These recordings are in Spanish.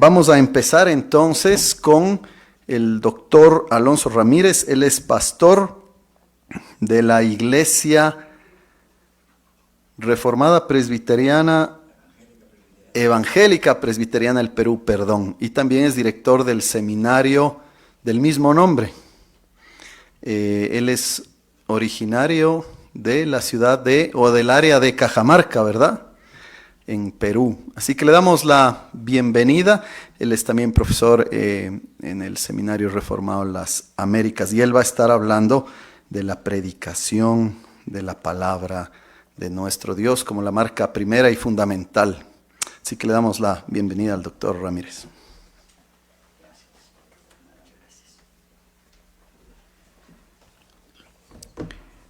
vamos a empezar entonces con el doctor Alonso Ramírez. Él es pastor de la Iglesia Reformada Presbiteriana, Evangélica Presbiteriana del Perú, y también es director del seminario del mismo nombre. Él es originario de la ciudad del área de Cajamarca, ¿verdad?, en Perú. Así que le damos la bienvenida. Él es también profesor en el Seminario Reformado Las Américas, y él va a estar hablando de la predicación de la palabra de nuestro Dios como la marca primera y fundamental. Así que le damos la bienvenida al doctor Ramírez.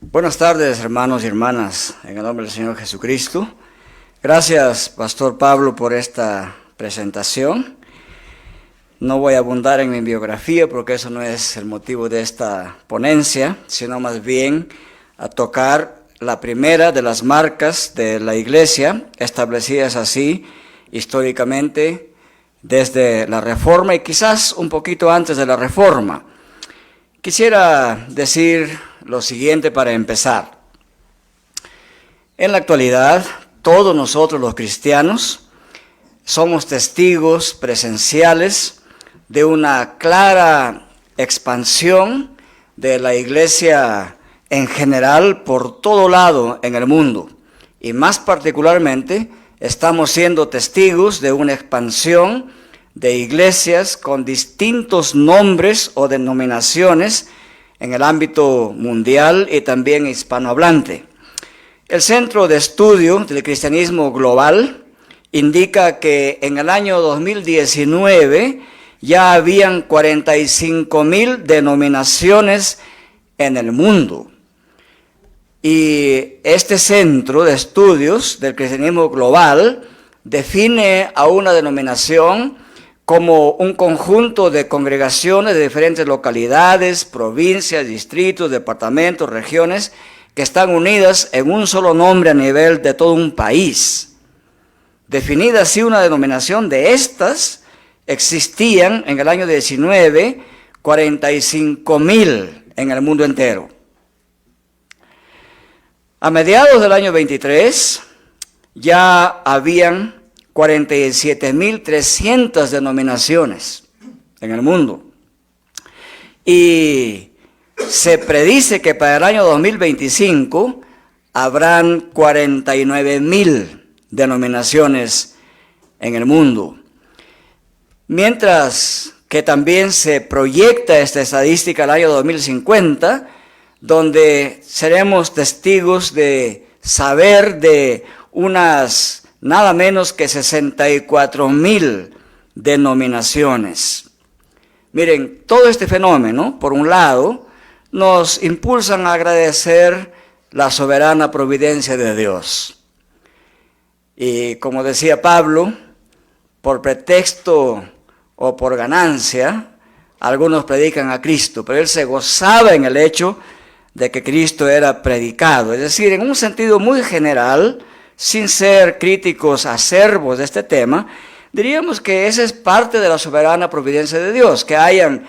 Buenas tardes, hermanos y hermanas, en el nombre del Señor Jesucristo. Gracias, Pastor Pablo, por esta presentación. No voy a abundar en mi biografía porque eso no es el motivo de esta ponencia, sino más bien a tocar la primera de las marcas de la Iglesia, establecidas así históricamente desde la Reforma y quizás un poquito antes de la Reforma. Quisiera decir lo siguiente para empezar. En la actualidad, todos nosotros los cristianos somos testigos presenciales de una clara expansión de la Iglesia en general por todo lado en el mundo, y más particularmente estamos siendo testigos de una expansión de iglesias con distintos nombres o denominaciones en el ámbito mundial y también hispanohablante. El Centro de Estudio del Cristianismo Global indica que en el año 2019 ya habían 45,000 denominaciones en el mundo. Y este Centro de Estudios del Cristianismo Global define a una denominación como un conjunto de congregaciones de diferentes localidades, provincias, distritos, departamentos, regiones, que están unidas en un solo nombre a nivel de todo un país. Definida así una denominación de estas, existían en el año 19 45,000 en el mundo entero. A mediados del año 23 ya habían 47,300 denominaciones en el mundo. Y se predice que para el año 2025 habrán 49,000 denominaciones en el mundo. Mientras que también se proyecta esta estadística al año 2050, donde seremos testigos de saber de unas nada menos que 64,000 denominaciones. Miren, todo este fenómeno, por un lado, nos impulsan a agradecer la soberana providencia de Dios. Y como decía Pablo, por pretexto o por ganancia, algunos predican a Cristo, pero él se gozaba en el hecho de que Cristo era predicado. Es decir, en un sentido muy general, sin ser críticos acervos de este tema, diríamos que esa es parte de la soberana providencia de Dios, que hayan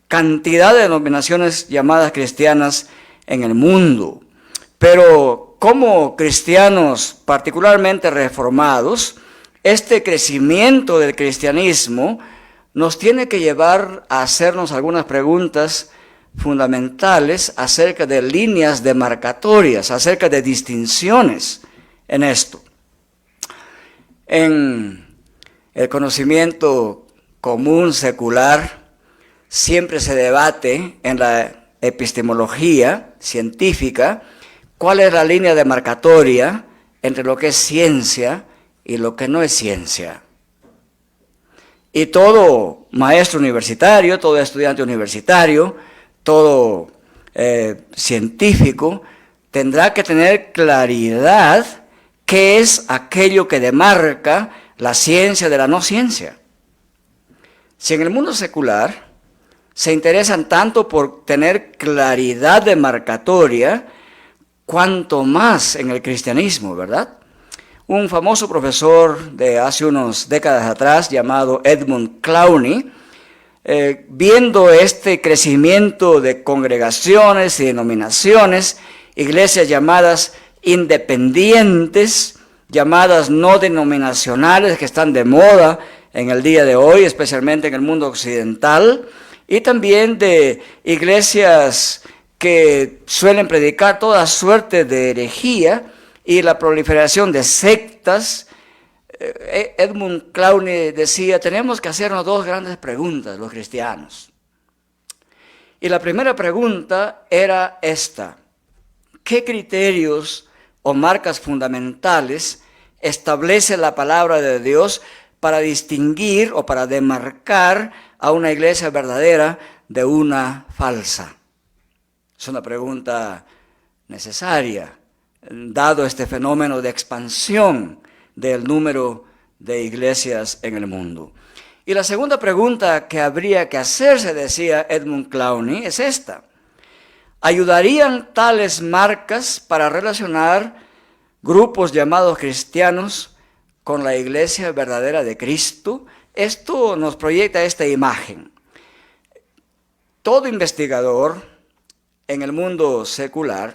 cantidad de denominaciones llamadas cristianas en el mundo. Pero como cristianos particularmente reformados, este crecimiento del cristianismo nos tiene que llevar a hacernos algunas preguntas fundamentales acerca de líneas demarcatorias, acerca de distinciones en esto. En el conocimiento común secular siempre se debate en la epistemología científica cuál es la línea demarcatoria entre lo que es ciencia y lo que no es ciencia. Y todo maestro universitario, todo estudiante universitario, todo científico tendrá que tener claridad qué es aquello que demarca la ciencia de la no ciencia. Si en el mundo secular se interesan tanto por tener claridad demarcatoria, cuanto más en el cristianismo, ¿verdad? un famoso profesor de hace unas décadas atrás llamado Edmund Clowney, viendo este crecimiento de congregaciones y denominaciones, iglesias llamadas independientes, llamadas no denominacionales, que están de moda en el día de hoy, especialmente en el mundo occidental, y también de iglesias que suelen predicar toda suerte de herejía y la proliferación de sectas. Edmund Clowney decía, tenemos que hacernos dos grandes preguntas los cristianos. Y la primera pregunta era esta: ¿qué criterios o marcas fundamentales establece la palabra de Dios para distinguir o para demarcar a una iglesia verdadera de una falsa? Es una pregunta necesaria, dado este fenómeno de expansión del número de iglesias en el mundo. Y la segunda pregunta que habría que hacerse, decía Edmund Clowney, es esta: ¿ayudarían tales marcas para relacionar grupos llamados cristianos con la iglesia verdadera de Cristo? Esto nos proyecta esta imagen. Todo investigador en el mundo secular,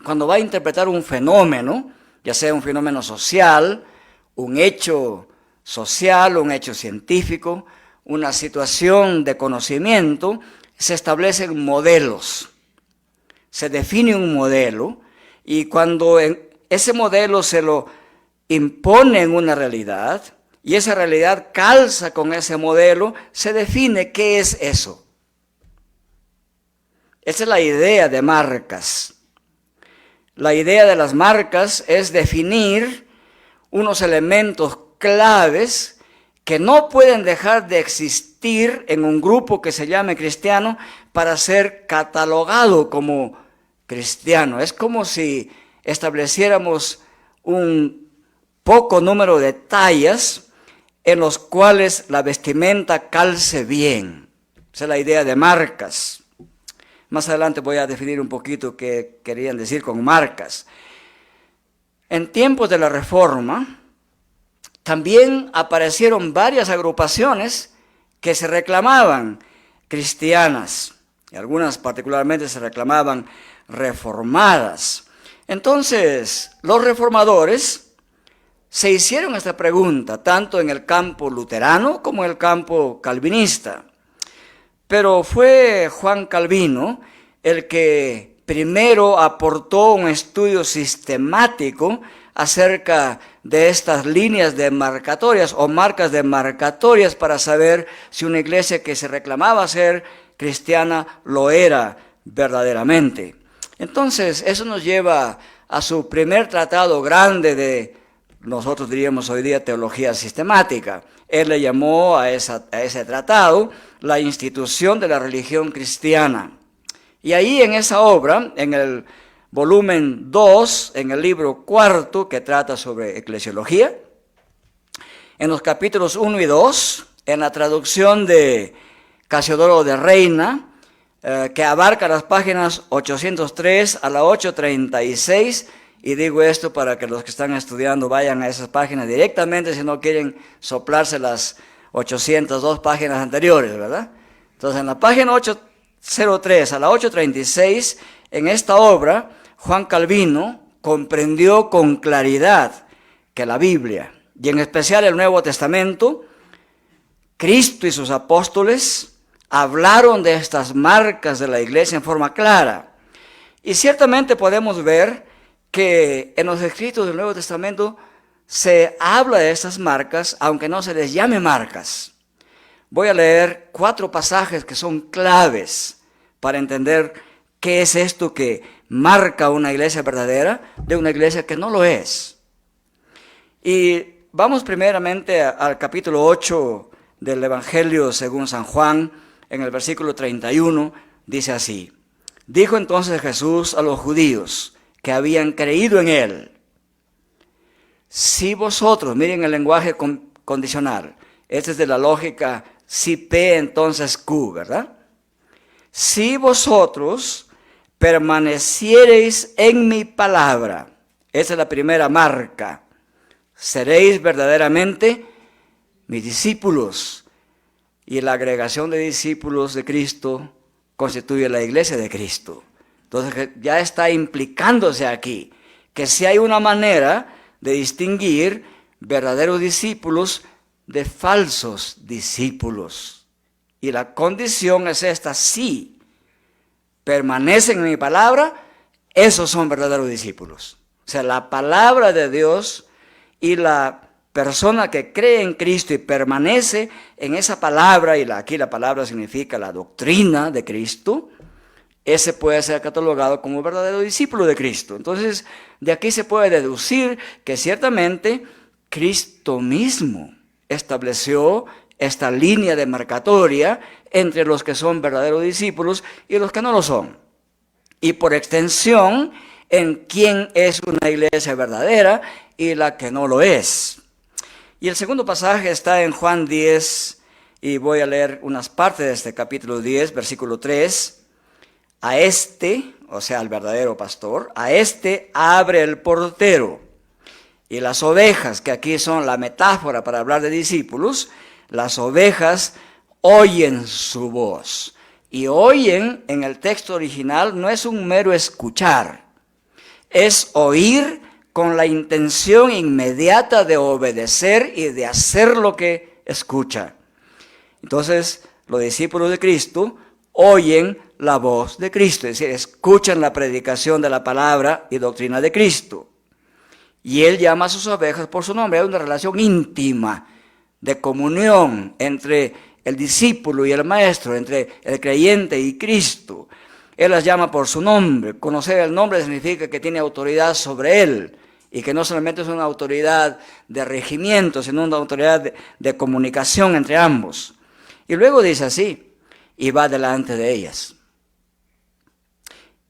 cuando va a interpretar un fenómeno, ya sea un fenómeno social, un hecho social, un hecho científico, una situación de conocimiento, se establecen modelos. Se define un modelo y cuando ese modelo se lo impone en una realidad y esa realidad calza con ese modelo, se define qué es eso. Esa es la idea de marcas. La idea de las marcas es definir unos elementos claves que no pueden dejar de existir en un grupo que se llame cristiano para ser catalogado como cristiano. Es como si estableciéramos un poco número de tallas en los cuales la vestimenta calce bien. Esa es la idea de marcas. Más adelante voy a definir un poquito qué querían decir con marcas. En tiempos de la Reforma, también aparecieron varias agrupaciones que se reclamaban cristianas, y algunas particularmente se reclamaban reformadas. Entonces, los reformadores se hicieron esta pregunta, tanto en el campo luterano como en el campo calvinista. Pero fue Juan Calvino el que primero aportó un estudio sistemático acerca de estas líneas demarcatorias o marcas demarcatorias para saber si una iglesia que se reclamaba ser cristiana lo era verdaderamente. Entonces, eso nos lleva a su primer tratado grande de, nosotros diríamos hoy día, teología sistemática. Él le llamó a ese tratado la institución de la religión cristiana. Y ahí en esa obra, en el volumen 2, en el libro 4, que trata sobre eclesiología, en los capítulos 1 y 2, en la traducción de Casiodoro de Reina, que abarca las páginas 803 a la 836, y digo esto para que los que están estudiando vayan a esas páginas directamente si no quieren soplarse las 802 páginas anteriores, ¿verdad? Entonces, en la página 803 a la 836, en esta obra, Juan Calvino comprendió con claridad que la Biblia, y en especial el Nuevo Testamento, Cristo y sus apóstoles hablaron de estas marcas de la iglesia en forma clara. Y ciertamente podemos ver que en los escritos del Nuevo Testamento se habla de estas marcas, aunque no se les llame marcas. Voy a leer 4 pasajes que son claves para entender qué es esto que marca una iglesia verdadera de una iglesia que no lo es. Y vamos primeramente al capítulo 8 del Evangelio según San Juan, en el versículo 31, dice así: dijo entonces Jesús a los judíos que habían creído en él: si vosotros, miren el lenguaje condicional, este es de la lógica si P entonces Q, ¿verdad? Si vosotros permaneciereis en mi palabra, esa es la primera marca. seréis verdaderamente mis discípulos. Y la agregación de discípulos de Cristo constituye la iglesia de Cristo. Entonces ya está implicándose aquí que si hay una manera de distinguir verdaderos discípulos de falsos discípulos. Y la condición es esta: si permanecen en mi palabra, esos son verdaderos discípulos. O sea, la palabra de Dios y la persona que cree en Cristo y permanece en esa palabra, y aquí la palabra significa la doctrina de Cristo, ese puede ser catalogado como verdadero discípulo de Cristo. Entonces, de aquí se puede deducir que ciertamente Cristo mismo estableció esta línea demarcatoria entre los que son verdaderos discípulos y los que no lo son. Y por extensión, en quién es una iglesia verdadera y la que no lo es. Y el segundo pasaje está en Juan 10, y voy a leer unas partes de este capítulo 10, versículo 3. A este, o sea, al verdadero pastor, a este abre el portero. Y las ovejas, que aquí son la metáfora para hablar de discípulos, las ovejas oyen su voz. Y oyen, en el texto original, no es un mero escuchar, es oír con la intención inmediata de obedecer y de hacer lo que escucha. Entonces, los discípulos de Cristo oyen la voz de Cristo, es decir, escuchan la predicación de la palabra y doctrina de Cristo. Y Él llama a sus ovejas por su nombre. Hay una relación íntima de comunión entre el discípulo y el maestro, entre el creyente y Cristo. Él las llama por su nombre. Conocer el nombre significa que tiene autoridad sobre él, y que no solamente es una autoridad de regimiento, sino una autoridad de comunicación entre ambos. Y luego dice así: y va delante de ellas.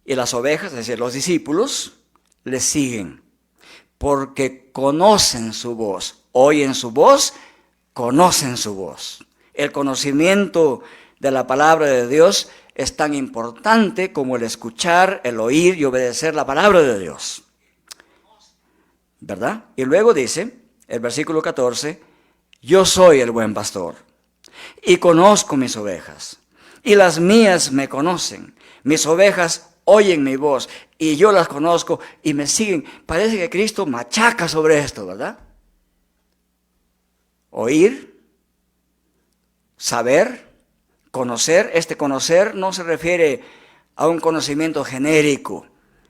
Y las ovejas, es decir, los discípulos, le siguen, porque conocen su voz, oyen su voz, conocen su voz. El conocimiento de la palabra de Dios es tan importante como el escuchar, el oír y obedecer la palabra de Dios, ¿verdad? Y luego dice, el versículo 14, yo soy el buen pastor, y conozco mis ovejas, y las mías me conocen. Mis ovejas oyen mi voz, y yo las conozco, y me siguen. Parece que Cristo machaca sobre esto, ¿verdad? Oír, saber, conocer. Este conocer no se refiere a un conocimiento genérico,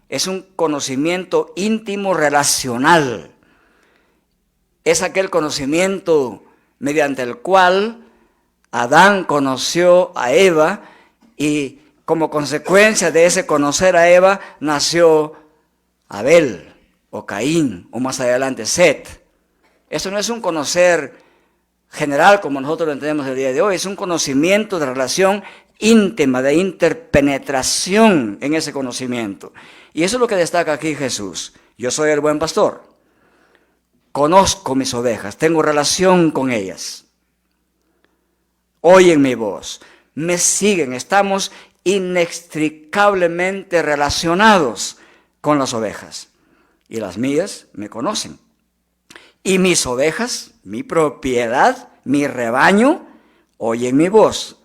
es un conocimiento íntimo relacional. Es aquel conocimiento mediante el cual Adán conoció a Eva, y como consecuencia de ese conocer a Eva nació Abel o Caín, o más adelante Set. Eso no es un conocer general como nosotros lo entendemos el día de hoy, es un conocimiento de relación íntima, de interpenetración en ese conocimiento. Y eso es lo que destaca aquí Jesús. Yo soy el buen pastor, conozco mis ovejas, tengo relación con ellas, oyen mi voz, me siguen, estamos inextricablemente relacionados con las ovejas. Y las mías me conocen. Y mis ovejas, mi propiedad, mi rebaño, oyen mi voz.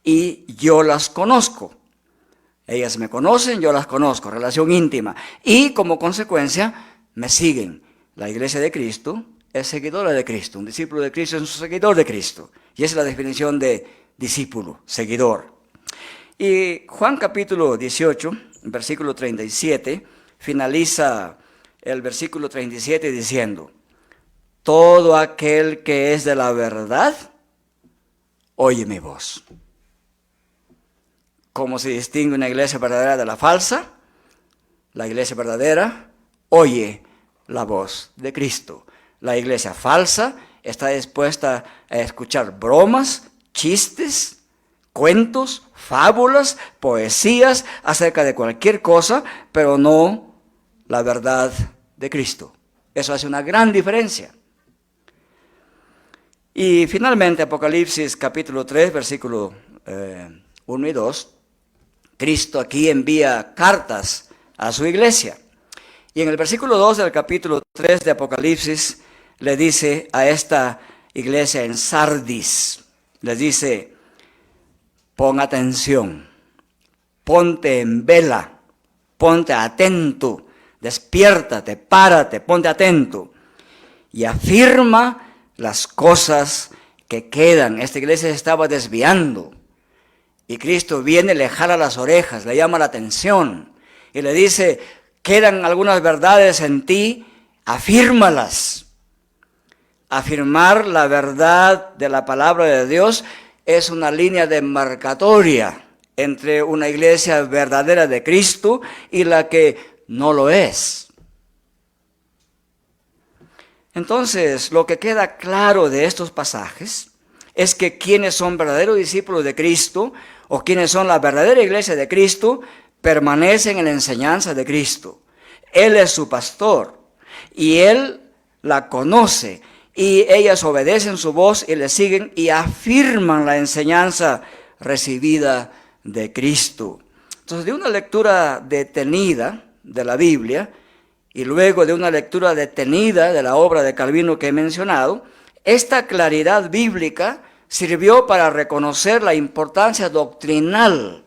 Y yo las conozco. Ellas me conocen, yo las conozco, relación íntima. Y como consecuencia, me siguen. La iglesia de Cristo es seguidora de Cristo. Un discípulo de Cristo es un seguidor de Cristo. Y esa es la definición de discípulo, seguidor. Y Juan capítulo 18, versículo 37, finaliza el versículo 37 diciendo: todo aquel que es de la verdad, oye mi voz. ¿Cómo se distingue una iglesia verdadera de la falsa? La iglesia verdadera oye la voz de Cristo. La iglesia falsa está dispuesta a escuchar bromas, chistes, cuentos, fábulas, poesías acerca de cualquier cosa, pero no la verdad de Cristo. Eso hace una gran diferencia. Y finalmente, Apocalipsis capítulo 3, versículo 1 y 2, Cristo aquí envía cartas a su iglesia. Y en el versículo 2 del capítulo 3 de Apocalipsis le dice a esta iglesia en Sardis, les dice: pon atención, ponte en vela, ponte atento, despiértate, párate, ponte atento y afirma las cosas que quedan. Esta iglesia se estaba desviando y Cristo viene, le jala las orejas, le llama la atención y le dice: quedan algunas verdades en ti, afírmalas. Afirmar la verdad de la palabra de Dios es una línea demarcatoria entre una iglesia verdadera de Cristo y la que no lo es. Entonces, lo que queda claro de estos pasajes es que quienes son verdaderos discípulos de Cristo o quienes son la verdadera iglesia de Cristo permanecen en la enseñanza de Cristo. Él es su pastor y Él la conoce y ellas obedecen su voz y le siguen y afirman la enseñanza recibida de Cristo. Entonces, de una lectura detenida de la Biblia y luego de una lectura detenida de la obra de Calvino que he mencionado, esta claridad bíblica sirvió para reconocer la importancia doctrinal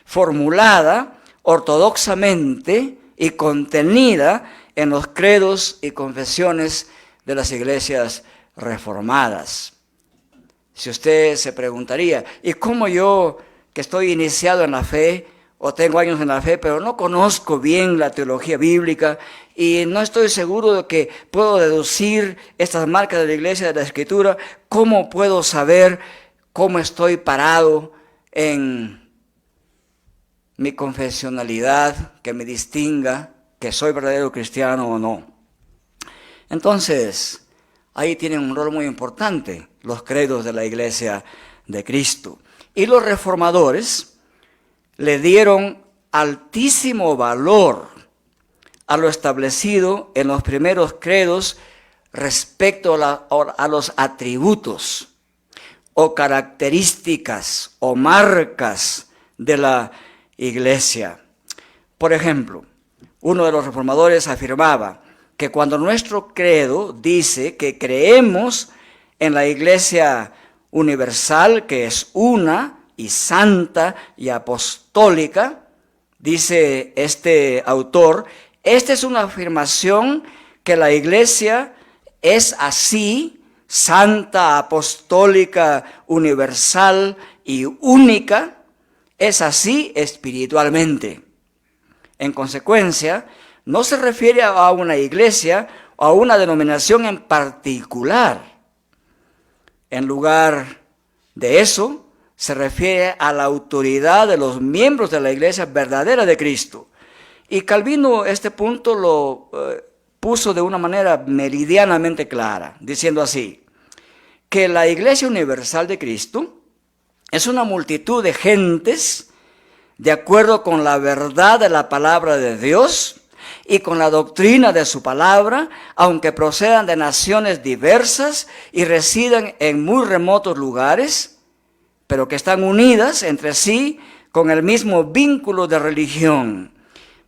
formulada ortodoxamente y contenida en los credos y confesiones de las iglesias reformadas. Si usted se preguntaría: ¿y cómo yo, que estoy iniciado en la fe o tengo años en la fe, pero no conozco bien la teología bíblica y no estoy seguro de que puedo deducir estas marcas de la iglesia de la Escritura, cómo puedo saber cómo estoy parado en mi confesionalidad que me distinga que soy verdadero cristiano o no? Entonces, ahí tienen un rol muy importante los credos de la iglesia de Cristo. Y los reformadores le dieron altísimo valor a lo establecido en los primeros credos respecto a los atributos o características o marcas de la iglesia. Por ejemplo, uno de los reformadores afirmaba que cuando nuestro credo dice que creemos en la iglesia universal, que es una y santa y apostólica, dice este autor, esta es una afirmación que la iglesia es así, santa, apostólica, universal y única, es así espiritualmente. En consecuencia, no se refiere a una iglesia o a una denominación en particular. En lugar de eso, se refiere a la autoridad de los miembros de la iglesia verdadera de Cristo. Y Calvino este punto lo puso de una manera meridianamente clara, diciendo así, que la iglesia universal de Cristo es una multitud de gentes de acuerdo con la verdad de la palabra de Dios y con la doctrina de su palabra, aunque procedan de naciones diversas y residan en muy remotos lugares, pero que están unidas entre sí con el mismo vínculo de religión.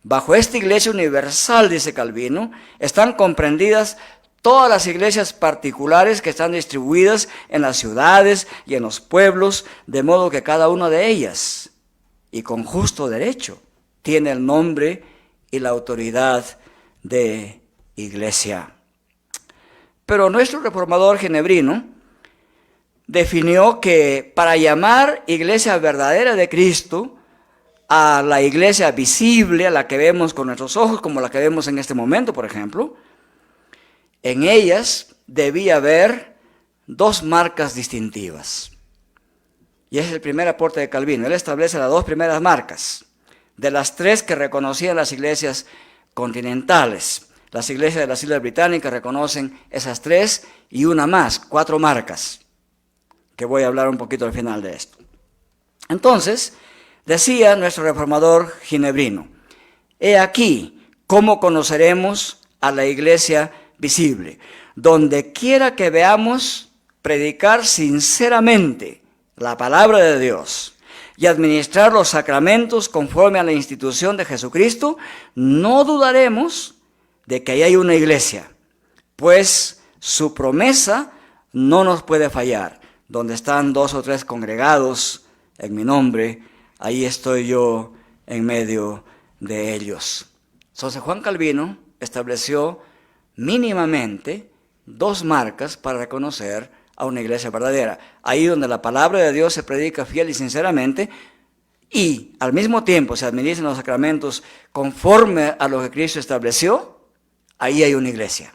Bajo esta iglesia universal, dice Calvino, están comprendidas todas las iglesias particulares que están distribuidas en las ciudades y en los pueblos, de modo que cada una de ellas, y con justo derecho, tiene el nombre y la autoridad de iglesia. Pero nuestro reformador ginebrino definió que para llamar iglesia verdadera de Cristo a la iglesia visible, a la que vemos con nuestros ojos, como la que vemos en este momento, por ejemplo, en ellas debía haber dos marcas distintivas. Y ese es el primer aporte de Calvino. Él establece las dos primeras marcas de las tres que reconocían las iglesias continentales. Las iglesias de las Islas Británicas reconocen esas tres y una más, 4 marcas, que voy a hablar un poquito al final de esto. Entonces, decía nuestro reformador ginebrino, he aquí cómo conoceremos a la iglesia visible. Donde quiera que veamos predicar sinceramente la palabra de Dios y administrar los sacramentos conforme a la institución de Jesucristo, no dudaremos de que ahí hay una iglesia, pues Su promesa no nos puede fallar. Donde están 2 o 3 congregados en mi nombre, ahí estoy yo en medio de ellos. Entonces Juan Calvino estableció mínimamente 2 marcas para reconocer a una iglesia verdadera. Ahí donde la palabra de Dios se predica fiel y sinceramente, y al mismo tiempo se administran los sacramentos conforme a lo que Cristo estableció, ahí hay una iglesia.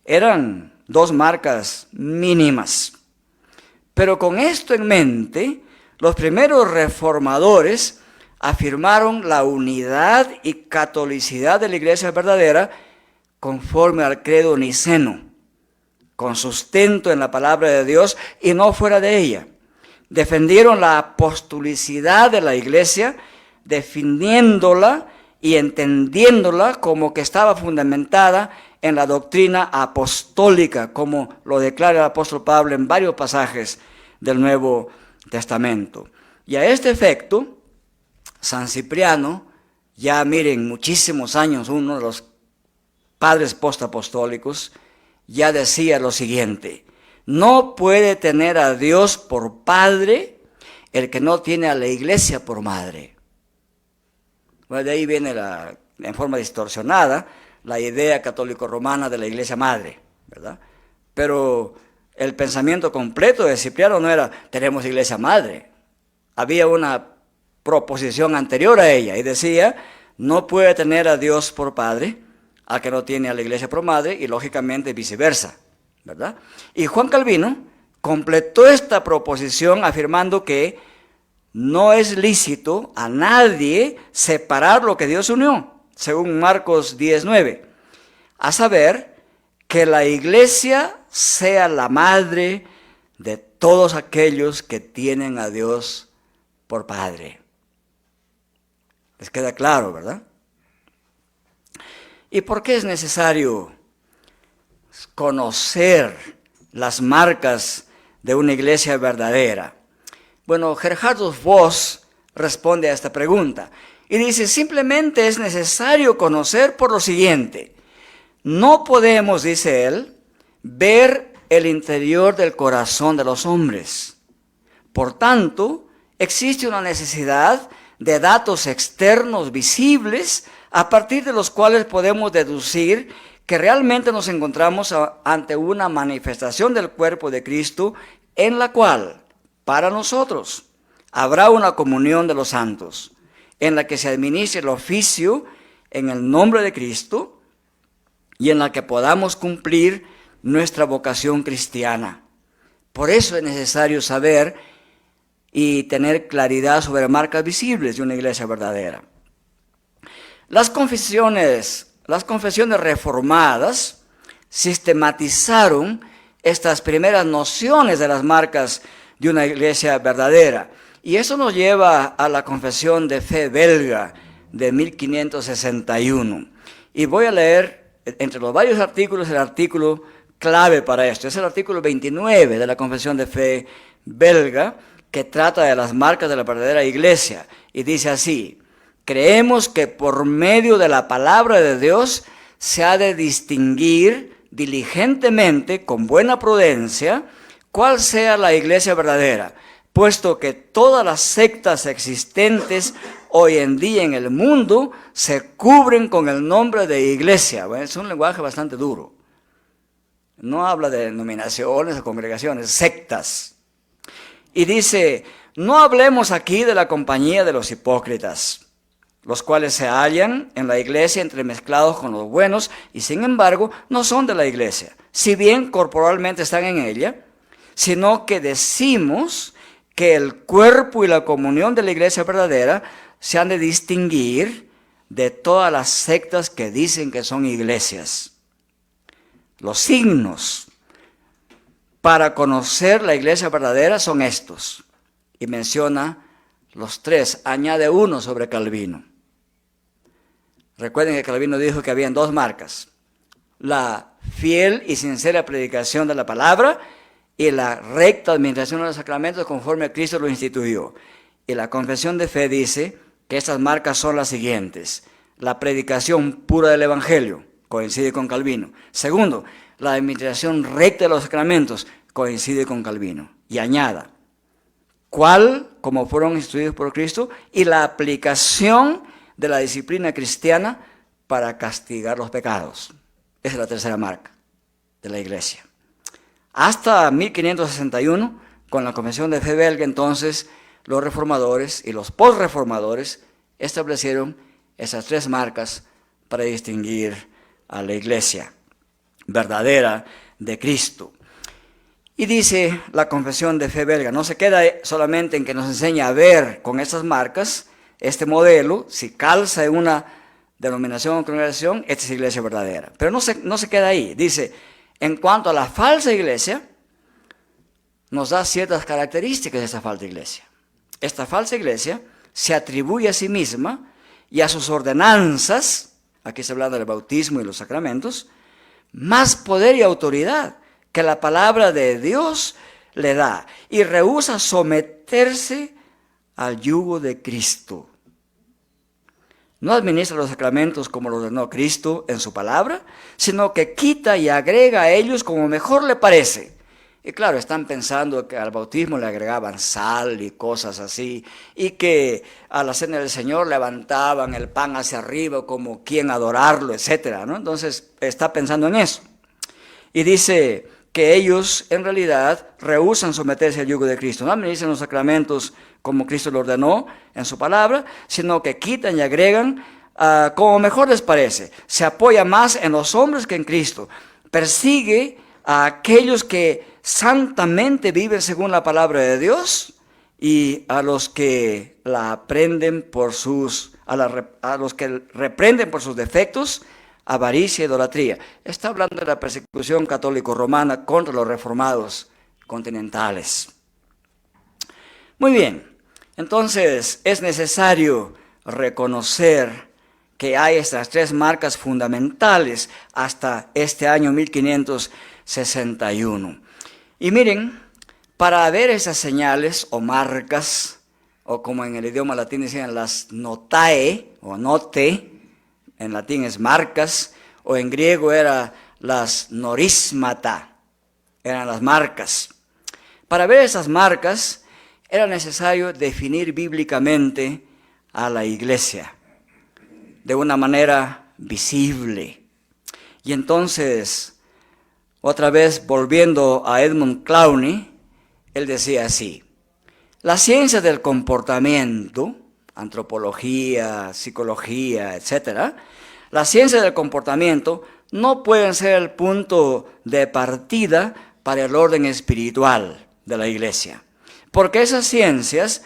Eran 2 marcas mínimas. Pero con esto en mente, los primeros reformadores afirmaron la unidad y catolicidad de la iglesia verdadera conforme al credo niceno, con sustento en la palabra de Dios y no fuera de ella. Defendieron la apostolicidad de la iglesia, definiéndola y entendiéndola como que estaba fundamentada en la doctrina apostólica, como lo declara el apóstol Pablo en varios pasajes del Nuevo Testamento. Y a este efecto, San Cipriano, ya miren, muchísimos años, uno de los padres postapostólicos, ya decía lo siguiente: no puede tener a Dios por padre el que no tiene a la iglesia por madre. Bueno, de ahí viene en forma distorsionada la idea católico-romana de la iglesia madre, ¿verdad? Pero el pensamiento completo de Cipriano no era tenemos iglesia madre. Había una proposición anterior a ella y decía no puede tener a Dios por padre al que no tiene a la iglesia por madre, y lógicamente viceversa, ¿verdad? Y Juan Calvino completó esta proposición afirmando que no es lícito a nadie separar lo que Dios unió, según Marcos 10:9, a saber, que la iglesia sea la madre de todos aquellos que tienen a Dios por padre. ¿Les queda claro, verdad? ¿Y por qué es necesario conocer las marcas de una iglesia verdadera? Bueno, Gerhardus Voss responde a esta pregunta y dice: simplemente es necesario conocer por lo siguiente. No podemos, dice él, ver el interior del corazón de los hombres. Por tanto, existe una necesidad de datos externos visibles a partir de los cuales podemos deducir que realmente nos encontramos ante una manifestación del cuerpo de Cristo en la cual, para nosotros, habrá una comunión de los santos, en la que se administre el oficio en el nombre de Cristo y en la que podamos cumplir nuestra vocación cristiana. Por eso es necesario saber y tener claridad sobre marcas visibles de una iglesia verdadera. Las confesiones reformadas sistematizaron estas primeras nociones de las marcas de una iglesia verdadera. Y eso nos lleva a la Confesión de Fe belga de 1561. Y voy a leer entre los varios artículos el artículo clave para esto. Es el artículo 29 de la Confesión de Fe belga, que trata de las marcas de la verdadera iglesia. Y dice así: creemos que por medio de la palabra de Dios se ha de distinguir diligentemente, con buena prudencia, cuál sea la iglesia verdadera, puesto que todas las sectas existentes hoy en día en el mundo se cubren con el nombre de iglesia. Bueno, es un lenguaje bastante duro. No habla de denominaciones o congregaciones, sectas. Y dice: no hablemos aquí de la compañía de los hipócritas, los cuales se hallan en la iglesia entremezclados con los buenos y sin embargo no son de la iglesia, si bien corporalmente están en ella, sino que decimos que el cuerpo y la comunión de la iglesia verdadera se han de distinguir de todas las sectas que dicen que son iglesias. Los signos para conocer la iglesia verdadera son estos, y menciona los 3, añade uno sobre Calvino. Recuerden que Calvino dijo que habían 2 marcas: la fiel y sincera predicación de la palabra y la recta administración de los sacramentos conforme a Cristo lo instituyó. Y la confesión de fe dice que estas marcas son las siguientes: la predicación pura del Evangelio, coincide con Calvino. Segundo, la administración recta de los sacramentos coincide con Calvino. Y añada, ¿cuál? Como fueron instituidos por Cristo, y la aplicación de la disciplina cristiana para castigar los pecados. Esa es la tercera marca de la Iglesia. Hasta 1561, con la Confesión de Fe belga, entonces, los reformadores y los postreformadores establecieron esas tres marcas para distinguir a la Iglesia verdadera de Cristo. Y dice la Confesión de Fe belga, no se queda solamente en que nos enseña a ver con estas marcas este modelo, si calza en una denominación o congregación, esta es iglesia verdadera. Pero no se queda ahí. Dice, en cuanto a la falsa iglesia, nos da ciertas características de esta falsa iglesia. Esta falsa iglesia se atribuye a sí misma y a sus ordenanzas, aquí se habla del bautismo y los sacramentos, más poder y autoridad que la palabra de Dios le da, y rehúsa someterse al yugo de Cristo. No administra los sacramentos como lo ordenó Cristo en su palabra, sino que quita y agrega a ellos como mejor le parece. Y claro, están pensando que al bautismo le agregaban sal y cosas así, y que a la cena del Señor levantaban el pan hacia arriba como quien adorarlo, etcétera, ¿no? Entonces está pensando en eso. Y dice que ellos en realidad rehúsan someterse al yugo de Cristo. No administran los sacramentos como Cristo lo ordenó en su palabra, sino que quitan y agregan como mejor les parece. Se apoya más en los hombres que en Cristo. Persigue a aquellos que santamente viven según la palabra de Dios y a los que la aprenden por a los que reprenden por sus defectos, avaricia e idolatría. Está hablando de la persecución católico-romana contra los reformados continentales. Muy bien, entonces es necesario reconocer que hay estas tres marcas fundamentales hasta este año 1561. Y miren, para ver esas señales o marcas, o como en el idioma latín decían las notae o note, en latín es marcas, o en griego era las norismata, eran las marcas. Para ver esas marcas era necesario definir bíblicamente a la iglesia de una manera visible. Y entonces, otra vez volviendo a Edmund Clowney, él decía así: la ciencia del comportamiento, antropología, psicología, etc., la ciencia del comportamiento no pueden ser el punto de partida para el orden espiritual de la iglesia, porque esas ciencias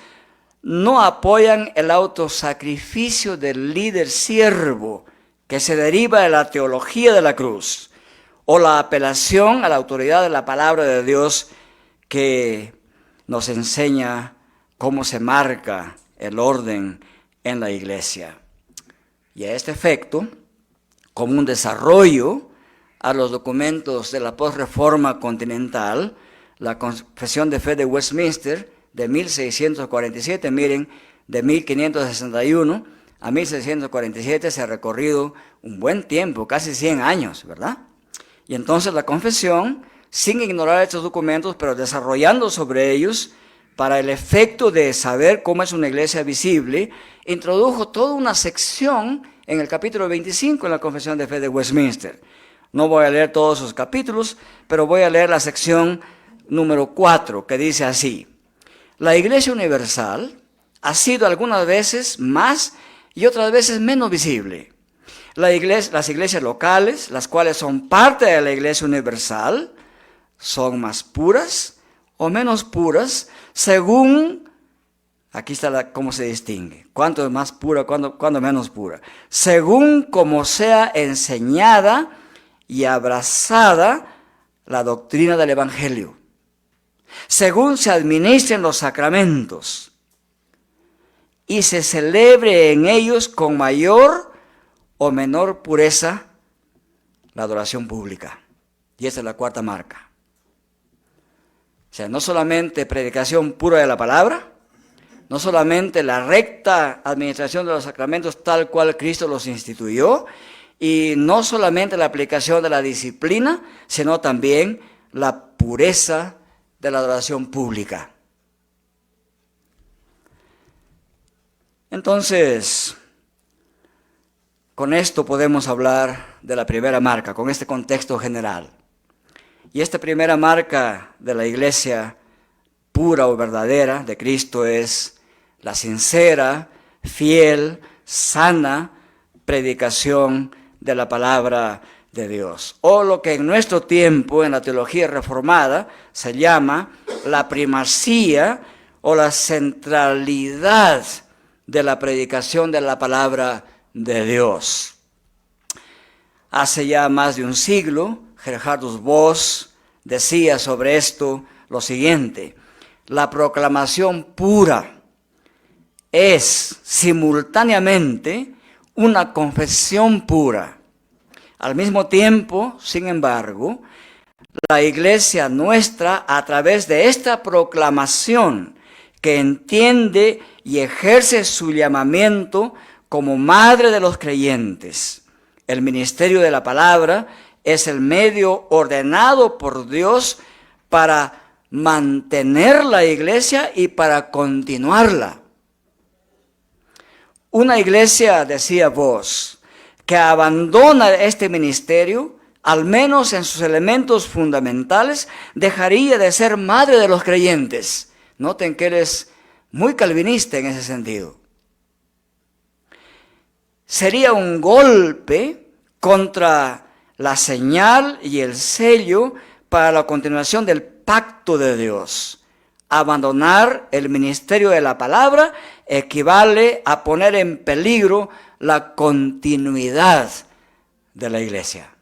no apoyan el autosacrificio del líder siervo que se deriva de la teología de la cruz, o la apelación a la autoridad de la palabra de Dios que nos enseña cómo se marca el orden en la iglesia. Y a este efecto, como un desarrollo a los documentos de la postreforma continental, la Confesión de Fe de Westminster de 1647, miren, de 1561 a 1647 se ha recorrido un buen tiempo, casi 100 años, ¿verdad? Y entonces la Confesión, sin ignorar estos documentos, pero desarrollando sobre ellos, para el efecto de saber cómo es una iglesia visible, introdujo toda una sección en el capítulo 25 en la Confesión de Fe de Westminster. No voy a leer todos sus capítulos, pero voy a leer la sección número 4, que dice así: la Iglesia Universal ha sido algunas veces más y otras veces menos visible. Las iglesias locales, las cuales son parte de la Iglesia Universal, son más puras o menos puras, según, aquí está cómo se distingue, cuánto es más pura, cuánto menos pura, según como sea enseñada y abrazada la doctrina del Evangelio, según se administren los sacramentos y se celebre en ellos con mayor o menor pureza la adoración pública. Y esa es la cuarta marca. O sea, no solamente predicación pura de la palabra, no solamente la recta administración de los sacramentos tal cual Cristo los instituyó, y no solamente la aplicación de la disciplina, sino también la pureza de la adoración pública. Entonces, con esto podemos hablar de la primera marca, con este contexto general. Y esta primera marca de la iglesia pura o verdadera de Cristo es la sincera, fiel, sana predicación de la palabra de Dios. O lo que en nuestro tiempo, en la teología reformada, se llama la primacía o la centralidad de la predicación de la palabra de Dios. Hace ya más de un siglo, Gerhardus Voss decía sobre esto lo siguiente: la proclamación pura es simultáneamente una confesión pura. Al mismo tiempo, sin embargo, la iglesia nuestra, a través de esta proclamación, que entiende y ejerce su llamamiento como madre de los creyentes, el ministerio de la palabra es el medio ordenado por Dios para mantener la iglesia y para continuarla. Una iglesia, decía Voss, que abandona este ministerio, al menos en sus elementos fundamentales, dejaría de ser madre de los creyentes. Noten que él es muy calvinista en ese sentido. Sería un golpe contra la señal y el sello para la continuación del pacto de Dios. Abandonar el ministerio de la palabra equivale a poner en peligro la continuidad de la iglesia.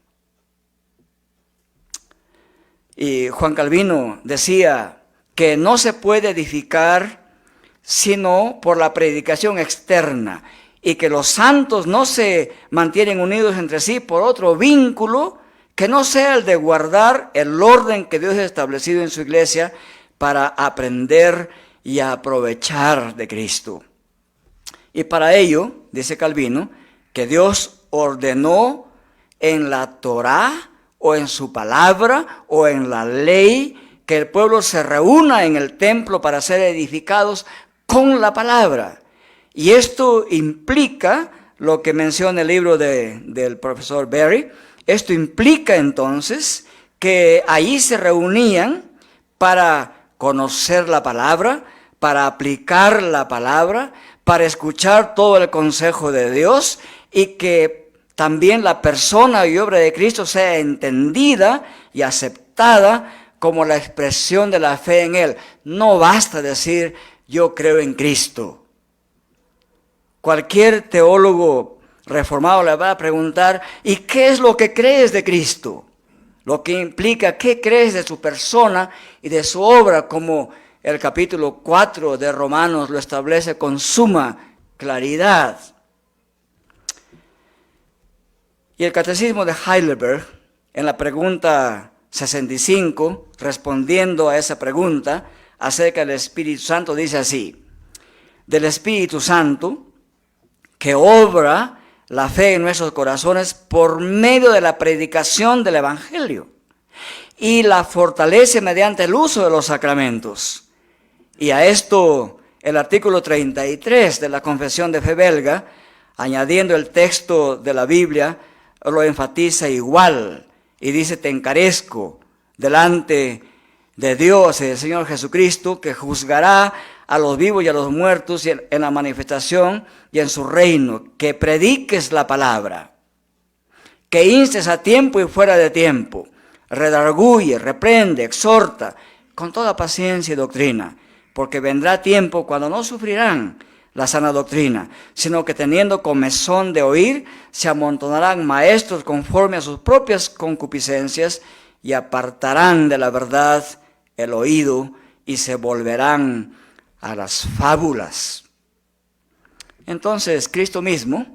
Y Juan Calvino decía que no se puede edificar sino por la predicación externa, y que los santos no se mantienen unidos entre sí por otro vínculo que no sea el de guardar el orden que Dios ha establecido en su iglesia para aprender y aprovechar de Cristo. Y para ello, dice Calvino, que Dios ordenó en la Torá o en su palabra o en la ley que el pueblo se reúna en el templo para ser edificados con la palabra. Y esto implica lo que menciona el libro del profesor Berry. Esto implica entonces que allí se reunían para conocer la palabra, para aplicar la palabra, para escuchar todo el consejo de Dios, y que también la persona y obra de Cristo sea entendida y aceptada como la expresión de la fe en Él. No basta decir yo creo en Cristo. Cualquier teólogo reformado le va a preguntar, ¿y qué es lo que crees de Cristo? Lo que implica, ¿qué crees de su persona y de su obra? Como el capítulo 4 de Romanos lo establece con suma claridad. Y el Catecismo de Heidelberg, en la pregunta 65, respondiendo a esa pregunta acerca del Espíritu Santo, dice así: del Espíritu Santo, que obra la fe en nuestros corazones por medio de la predicación del Evangelio y la fortalece mediante el uso de los sacramentos. Y a esto el artículo 33 de la Confesión de Fe belga, añadiendo el texto de la Biblia, lo enfatiza igual y dice: te encarezco delante de Dios y del Señor Jesucristo, que juzgará a los vivos y a los muertos y en la manifestación y en su reino, que prediques la palabra, que instes a tiempo y fuera de tiempo, redarguye, reprende, exhorta, con toda paciencia y doctrina, porque vendrá tiempo cuando no sufrirán la sana doctrina, sino que teniendo comezón de oír, se amontonarán maestros conforme a sus propias concupiscencias y apartarán de la verdad el oído y se volverán a las fábulas. Entonces Cristo mismo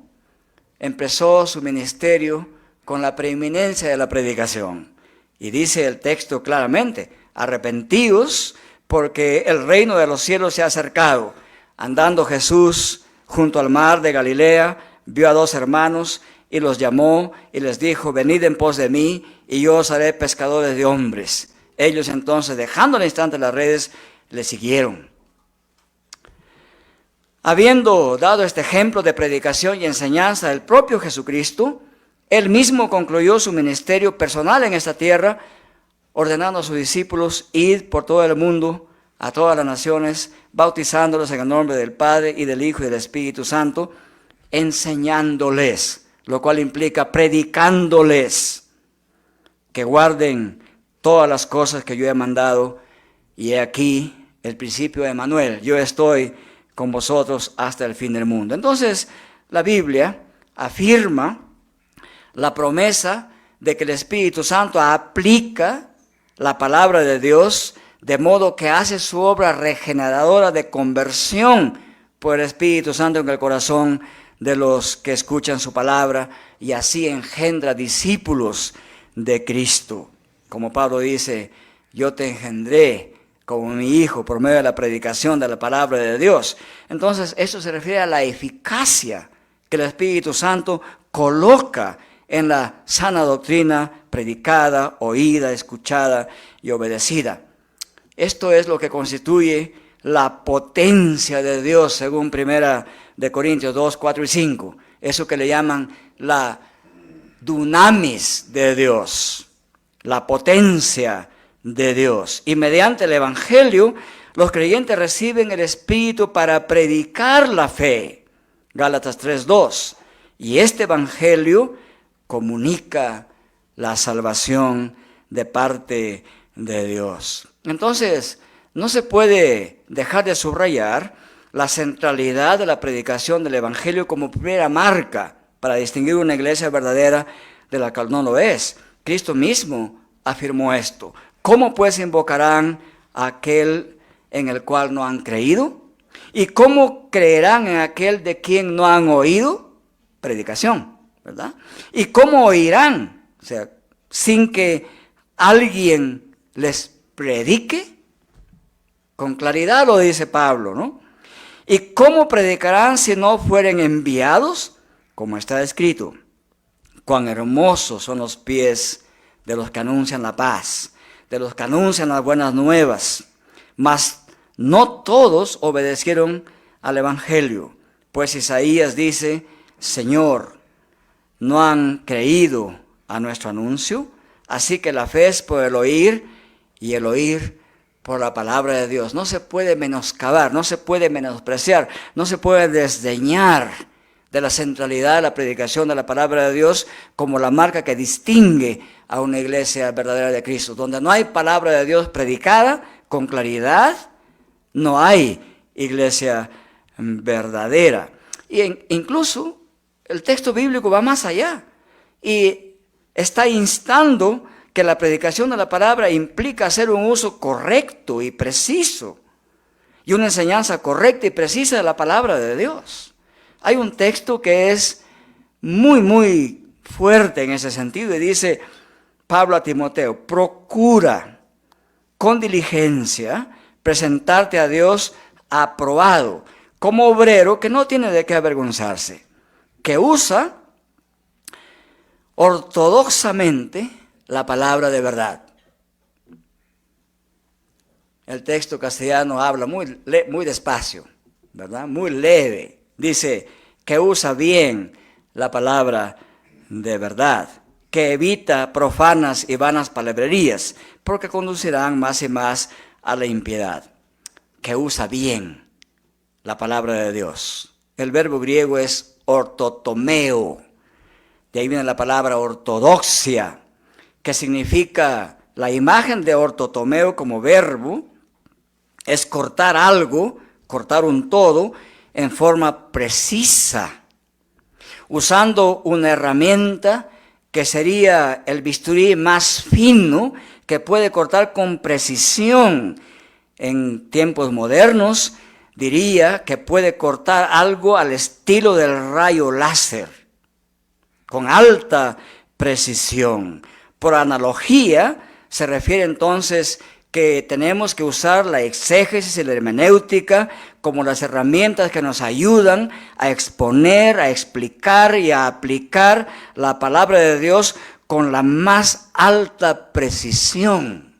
empezó su ministerio con la preeminencia de la predicación. Y dice el texto claramente: arrepentíos, porque el reino de los cielos se ha acercado. Andando Jesús junto al mar de Galilea, vio a dos hermanos, y los llamó y les dijo: venid en pos de mí y yo os haré pescadores de hombres. Ellos entonces, dejando al instante las redes, le siguieron. Habiendo dado este ejemplo de predicación y enseñanza del propio Jesucristo, él mismo concluyó su ministerio personal en esta tierra, ordenando a sus discípulos: id por todo el mundo, a todas las naciones, bautizándolos en el nombre del Padre y del Hijo y del Espíritu Santo, enseñándoles, lo cual implica predicándoles, que guarden todas las cosas que yo he mandado, y he aquí el principio de Emmanuel: yo estoy con vosotros hasta el fin del mundo. Entonces, la Biblia afirma la promesa de que el Espíritu Santo aplica la palabra de Dios, de modo que hace su obra regeneradora de conversión por el Espíritu Santo en el corazón de los que escuchan su palabra, y así engendra discípulos de Cristo. Como Pablo dice: yo te engendré como mi hijo por medio de la predicación de la palabra de Dios. Entonces, eso se refiere a la eficacia que el Espíritu Santo coloca en la sana doctrina predicada, oída, escuchada y obedecida. Esto es lo que constituye la potencia de Dios, según 1 de Corintios 2, 4 y 5. Eso que le llaman la dunamis de Dios, la potencia de Dios. Y mediante el Evangelio, los creyentes reciben el Espíritu para predicar la fe. Gálatas 3, 2. Y este Evangelio comunica la salvación de parte de Dios. Entonces, no se puede dejar de subrayar la centralidad de la predicación del Evangelio como primera marca para distinguir una iglesia verdadera de la que no lo es. Cristo mismo afirmó esto: ¿cómo pues invocarán a aquel en el cual no han creído? ¿Y cómo creerán en aquel de quien no han oído? Predicación, ¿verdad? ¿Y cómo oirán? O sea, sin que alguien les predique. Con claridad lo dice Pablo, ¿no? ¿Y cómo predicarán si no fueren enviados? Como está escrito: cuán hermosos son los pies de los que anuncian la paz, de los que anuncian las buenas nuevas. Mas no todos obedecieron al Evangelio, pues Isaías dice: Señor, ¿no han creído a nuestro anuncio? Así que la fe es por el oír, y el oír por la palabra de Dios. No se puede menoscabar, no se puede menospreciar, no se puede desdeñar de la centralidad de la predicación de la palabra de Dios como la marca que distingue a una iglesia verdadera de Cristo. Donde no hay palabra de Dios predicada con claridad, no hay iglesia verdadera. Incluso el texto bíblico va más allá y está instando que la predicación de la palabra implica hacer un uso correcto y preciso y una enseñanza correcta y precisa de la palabra de Dios. Hay un texto que es muy fuerte en ese sentido y dice Pablo a Timoteo: procura con diligencia presentarte a Dios aprobado, como obrero que no tiene de qué avergonzarse, que usa ortodoxamente la palabra de verdad. El texto castellano habla muy despacio, ¿verdad? Muy leve. Dice que usa bien la palabra de verdad, que evita profanas y vanas palabrerías, porque conducirán más y más a la impiedad. Que usa bien la palabra de Dios. El verbo griego es ortotomeo. De ahí viene la palabra ortodoxia, que significa la imagen de ortotomeo como verbo, es cortar algo, cortar un todo en forma precisa, usando una herramienta que sería el bisturí más fino que puede cortar con precisión. En tiempos modernos diría que puede cortar algo al estilo del rayo láser, con alta precisión. Por analogía, se refiere entonces que tenemos que usar la exégesis y la hermenéutica como las herramientas que nos ayudan a exponer, a explicar y a aplicar la palabra de Dios con la más alta precisión.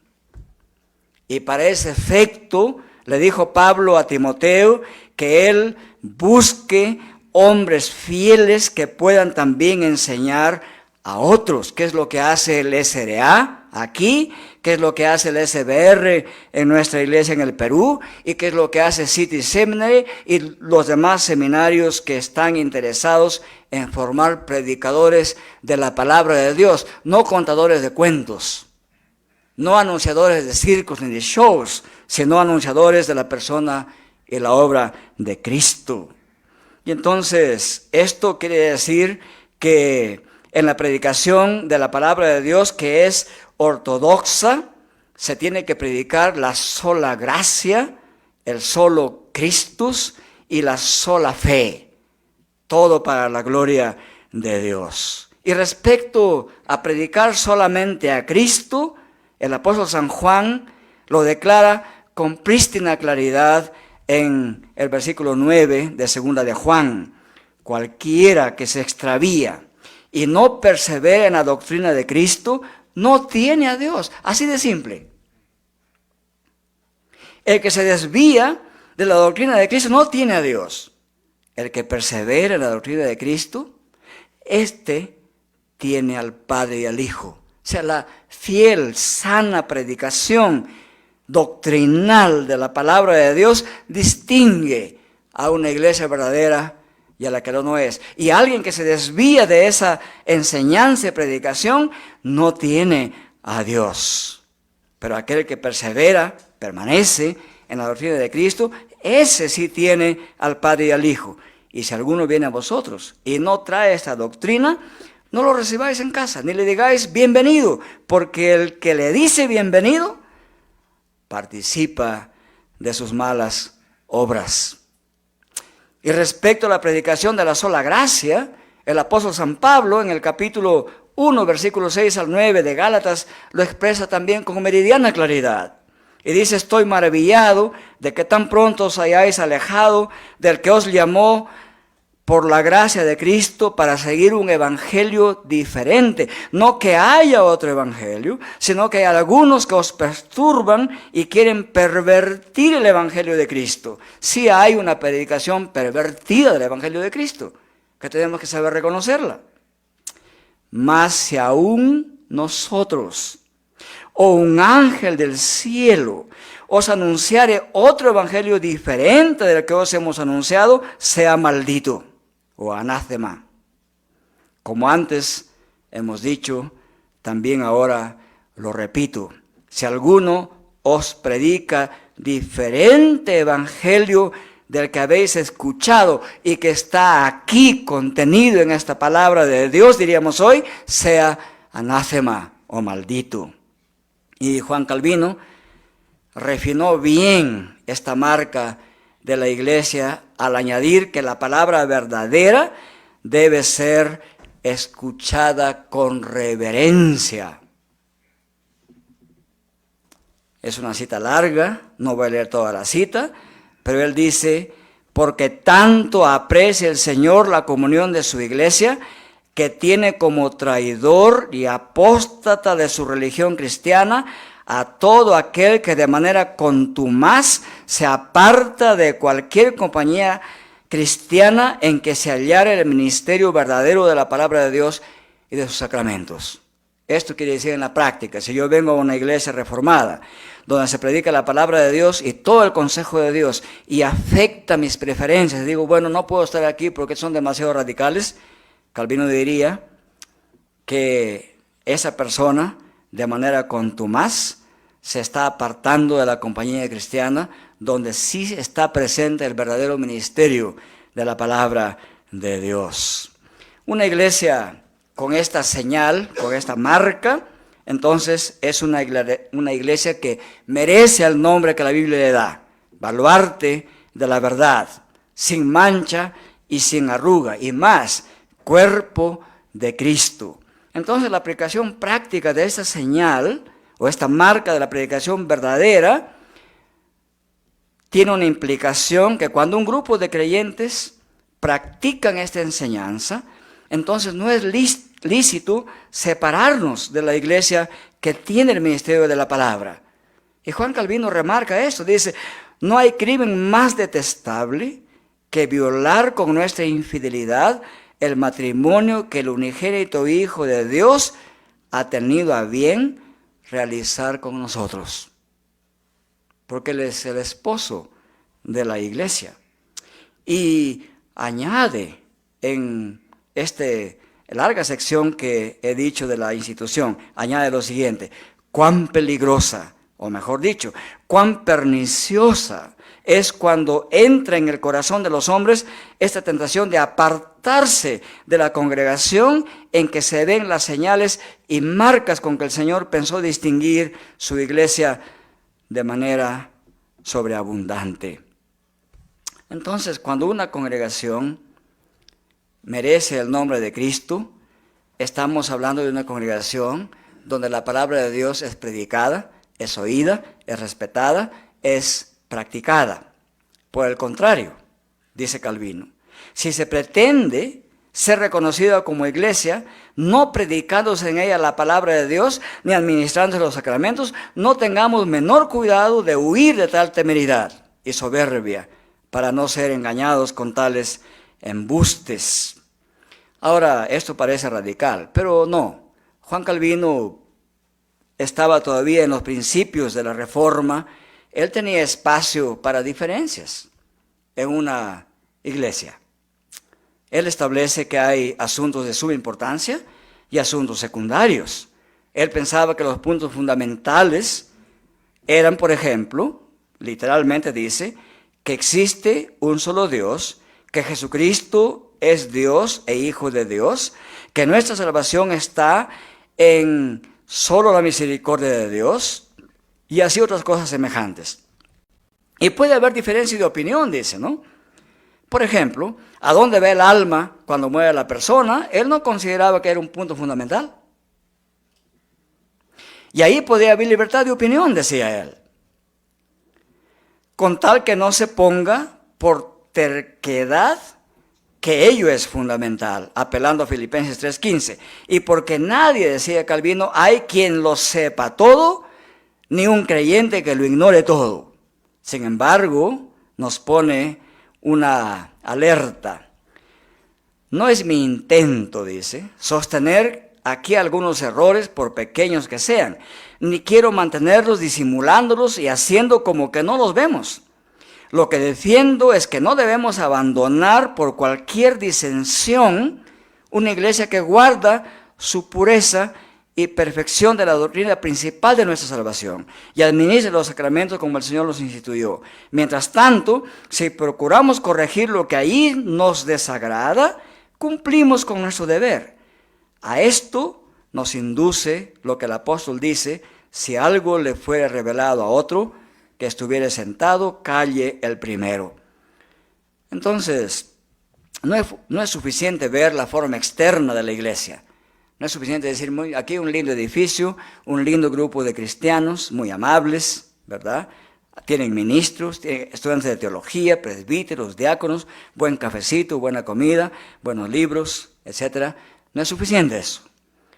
Y para ese efecto le dijo Pablo a Timoteo que él busque hombres fieles que puedan también enseñar a otros. ¿Qué es lo que hace el SRA aquí? ¿Qué es lo que hace el SBR en nuestra iglesia en el Perú? ¿Y qué es lo que hace City Seminary y los demás seminarios que están interesados en formar predicadores de la palabra de Dios? No contadores de cuentos, no anunciadores de circos ni de shows, sino anunciadores de la persona y la obra de Cristo. Y entonces, esto quiere decir que en la predicación de la palabra de Dios, que es ortodoxa, se tiene que predicar la sola gracia, el solo Christus y la sola fe. Todo para la gloria de Dios. Y respecto a predicar solamente a Cristo, el apóstol San Juan lo declara con prístina claridad en el versículo 9 de segunda de Juan. Cualquiera que se extravía y no persevera en la doctrina de Cristo, no tiene a Dios. Así de simple. El que se desvía de la doctrina de Cristo no tiene a Dios. El que persevera en la doctrina de Cristo, este tiene al Padre y al Hijo. O sea, la fiel, sana predicación doctrinal de la palabra de Dios distingue a una iglesia verdadera y a la que no es. Y alguien que se desvía de esa enseñanza y predicación no tiene a Dios. Pero aquel que persevera, permanece en la doctrina de Cristo, ese sí tiene al Padre y al Hijo. Y si alguno viene a vosotros y no trae esta doctrina, no lo recibáis en casa, ni le digáis bienvenido, porque el que le dice bienvenido participa de sus malas obras. Y respecto a la predicación de la sola gracia, el apóstol San Pablo en el capítulo 1, versículos 6 al 9 de Gálatas lo expresa también con meridiana claridad. Y dice: estoy maravillado de que tan pronto os hayáis alejado del que os llamó por la gracia de Cristo para seguir un evangelio diferente. No que haya otro evangelio, sino que hay algunos que os perturban y quieren pervertir el evangelio de Cristo. Sí hay una predicación pervertida del evangelio de Cristo, que tenemos que saber reconocerla. Mas si aún nosotros o un ángel del cielo os anunciare otro evangelio diferente del que os hemos anunciado, sea maldito o anátema. Como antes hemos dicho, también ahora lo repito: si alguno os predica diferente evangelio del que habéis escuchado y que está aquí contenido en esta palabra de Dios, diríamos hoy, sea anátema o maldito. Y Juan Calvino refinó bien esta marca de la iglesia al añadir que la palabra verdadera debe ser escuchada con reverencia. Es una cita larga, no voy a leer toda la cita, pero él dice: porque tanto aprecia el Señor la comunión de su iglesia, que tiene como traidor y apóstata de su religión cristiana a todo aquel que de manera contumaz se aparta de cualquier compañía cristiana en que se hallare el ministerio verdadero de la palabra de Dios y de sus sacramentos. Esto quiere decir en la práctica, si yo vengo a una iglesia reformada, donde se predica la palabra de Dios y todo el consejo de Dios, y afecta mis preferencias, digo, bueno, no puedo estar aquí porque son demasiado radicales, Calvino diría que esa persona, de manera contumaz, se está apartando de la compañía cristiana, donde sí está presente el verdadero ministerio de la palabra de Dios. Una iglesia con esta señal, con esta marca, entonces es una iglesia que merece el nombre que la Biblia le da: baluarte de la verdad, sin mancha y sin arruga, y más, cuerpo de Cristo. Entonces la aplicación práctica de esta señal o esta marca de la predicación verdadera, tiene una implicación que cuando un grupo de creyentes practican esta enseñanza, entonces no es lícito separarnos de la iglesia que tiene el ministerio de la palabra. Y Juan Calvino remarca esto, dice, no hay crimen más detestable que violar con nuestra infidelidad el matrimonio que el unigénito Hijo de Dios ha tenido a bien realizar con nosotros. Porque Él es el esposo de la iglesia. Y añade en esta larga sección que he dicho de la institución, añade lo siguiente: cuán peligrosa, o mejor dicho, cuán perniciosa es cuando entra en el corazón de los hombres esta tentación de apartarse de la congregación en que se ven las señales y marcas con que el Señor pensó distinguir su iglesia de manera sobreabundante. Entonces, cuando una congregación merece el nombre de Cristo, estamos hablando de una congregación donde la palabra de Dios es predicada, es oída, es respetada, es practicada. Por el contrario, dice Calvino, si se pretende ser reconocida como iglesia, no predicándose en ella la palabra de Dios, ni administrándose los sacramentos, no tengamos menor cuidado de huir de tal temeridad y soberbia, para no ser engañados con tales embustes. Ahora, esto parece radical, pero no. Juan Calvino estaba todavía en los principios de la Reforma. Él tenía espacio para diferencias en una iglesia. Él establece que hay asuntos de suma importancia y asuntos secundarios. Él pensaba que los puntos fundamentales eran, por ejemplo, literalmente dice, que existe un solo Dios, que Jesucristo es Dios e Hijo de Dios, que nuestra salvación está en solo la misericordia de Dios, y así otras cosas semejantes. Y puede haber diferencia de opinión, dice, ¿no? Por ejemplo, ¿a dónde va el alma cuando muere la persona? Él no consideraba que era un punto fundamental. Y ahí podía haber libertad de opinión, decía él, con tal que no se ponga por terquedad que ello es fundamental, apelando a Filipenses 3:15. Y porque nadie, decía Calvino, hay quien lo sepa todo, ni un creyente que lo ignore todo. Sin embargo, nos pone una alerta. No es mi intento, dice, sostener aquí algunos errores por pequeños que sean, ni quiero mantenerlos disimulándolos y haciendo como que no los vemos. Lo que defiendo es que no debemos abandonar por cualquier disensión una iglesia que guarda su pureza y perfección de la doctrina principal de nuestra salvación y administre los sacramentos como el Señor los instituyó. Mientras tanto, si procuramos corregir lo que ahí nos desagrada, cumplimos con nuestro deber. A esto nos induce lo que el apóstol dice: si algo le fuere revelado a otro que estuviera sentado, calle el primero. Entonces, no es suficiente ver la forma externa de la iglesia. No es suficiente decir, aquí un lindo edificio, un lindo grupo de cristianos, muy amables, ¿verdad? Tienen ministros, tienen estudiantes de teología, presbíteros, diáconos, buen cafecito, buena comida, buenos libros, etc. No es suficiente eso,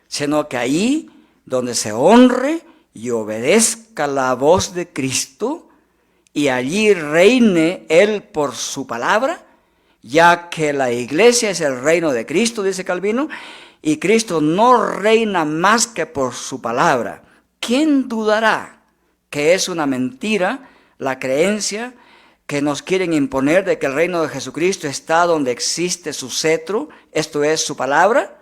sino que ahí donde se honre y obedezca la voz de Cristo, y allí reine Él por su palabra, ya que la iglesia es el reino de Cristo, dice Calvino, y Cristo no reina más que por su palabra. ¿Quién dudará que es una mentira la creencia que nos quieren imponer de que el reino de Jesucristo está donde existe su cetro, esto es su palabra,